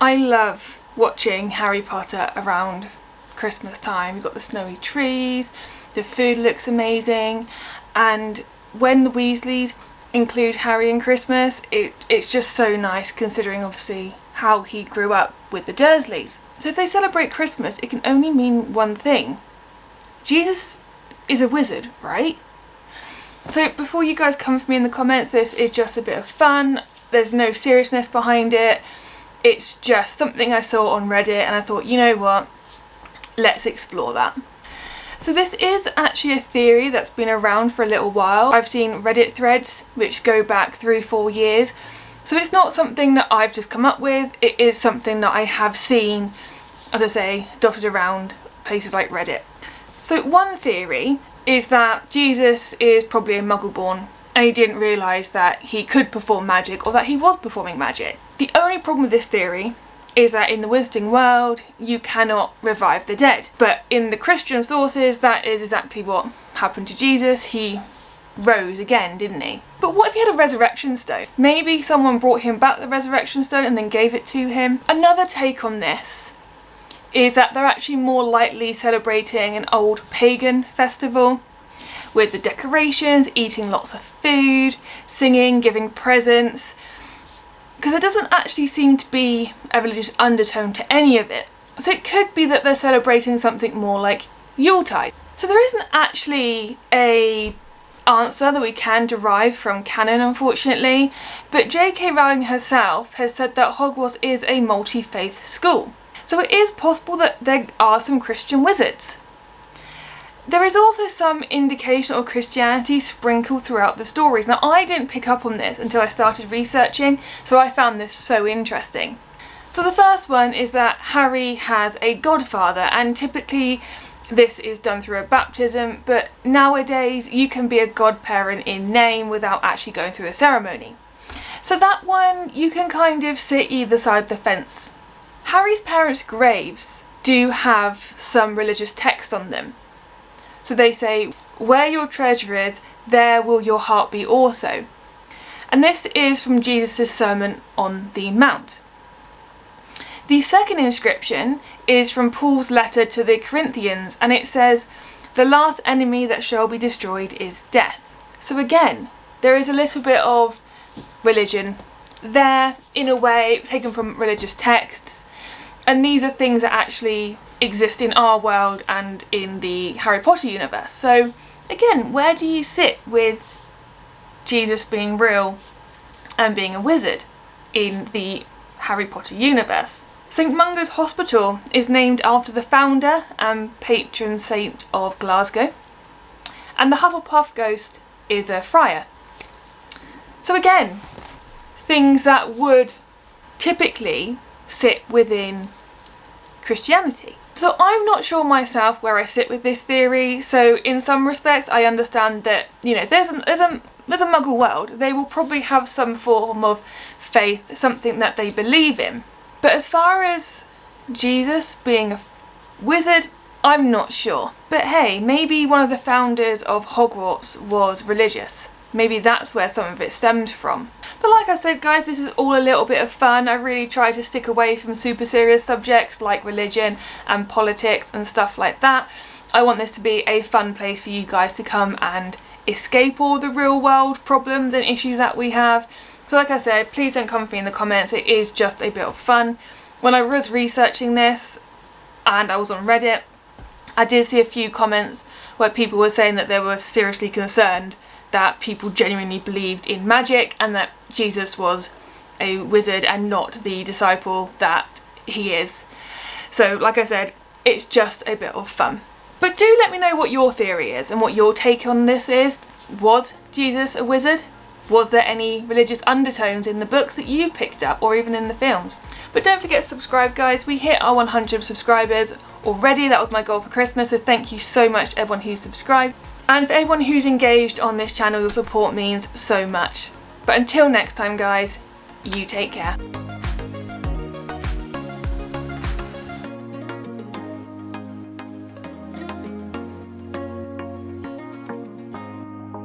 I love watching Harry Potter around Christmas time. You've got the snowy trees, the food looks amazing, and when the Weasleys include Harry in Christmas, it's just so nice, considering obviously how he grew up with the Dursleys. So if they celebrate Christmas, it can only mean one thing. Jesus is a wizard, right? So before you guys come for me in the comments, this is just a bit of fun. There's no seriousness behind it. It's just something I saw on Reddit and I thought, you know what, let's explore that. So this is actually a theory that's been around for a little while. I've seen Reddit threads which go back 3-4 years. So it's not something that I've just come up with, it is something that I have seen, as I say, dotted around places like Reddit. So one theory is that Jesus is probably a Muggle born and he didn't realise that he could perform magic or that he was performing magic. The only problem with this theory is that in the wizarding world you cannot revive the dead, but in the Christian sources that is exactly what happened to Jesus. He rose again, didn't he? But what if he had a resurrection stone? Maybe someone brought him back the resurrection stone and then gave it to him. Another take on this is that they're actually more likely celebrating an old pagan festival with the decorations, eating lots of food, singing, giving presents, because there doesn't actually seem to be a religious undertone to any of it. So it could be that they're celebrating something more like Yuletide. So there isn't actually a answer that we can derive from canon, unfortunately, but J.K. Rowling herself has said that Hogwarts is a multi-faith school. So it is possible that there are some Christian wizards. There is also some indication of Christianity sprinkled throughout the stories. Now, I didn't pick up on this until I started researching, so I found this so interesting. So the first one is that Harry has a godfather, and typically this is done through a baptism, but nowadays you can be a godparent in name without actually going through a ceremony. So that one, you can kind of sit either side of the fence. Harry's parents' graves do have some religious text on them. So they say, "Where your treasure is, there will your heart be also." And this is from Jesus' Sermon on the Mount. The second inscription is from Paul's letter to the Corinthians, and it says, "The last enemy that shall be destroyed is death." So again, there is a little bit of religion there, in a way, taken from religious texts. And these are things that actually exist in our world and in the Harry Potter universe. So again, where do you sit with Jesus being real and being a wizard in the Harry Potter universe? St Mungo's Hospital is named after the founder and patron saint of Glasgow, and the Hufflepuff ghost is a friar. So again, things that would typically sit within Christianity. So I'm not sure myself where I sit with this theory. So in some respects I understand that, you know, there's a Muggle world. They will probably have some form of faith, something that they believe in. But as far as Jesus being a wizard, I'm not sure. But hey, maybe one of the founders of Hogwarts was religious. Maybe that's where some of it stemmed from. But like I said, guys, this is all a little bit of fun. I really try to stick away from super serious subjects like religion and politics and stuff like that. I want this to be a fun place for you guys to come and escape all the real world problems and issues that we have. So like I said, please don't come for me in the comments. It is just a bit of fun. When I was researching this and I was on Reddit, I did see a few comments where people were saying that they were seriously concerned that people genuinely believed in magic and that Jesus was a wizard and not the disciple that he is. So like I said, it's just a bit of fun. But do let me know what your theory is and what your take on this is. Was Jesus a wizard? Was there any religious undertones in the books that you picked up or even in the films? But don't forget to subscribe, guys. We hit our 100 subscribers already. That was my goal for Christmas, so thank you so much to everyone who's subscribed. And for everyone who's engaged on this channel, your support means so much. But until next time, guys, you take care.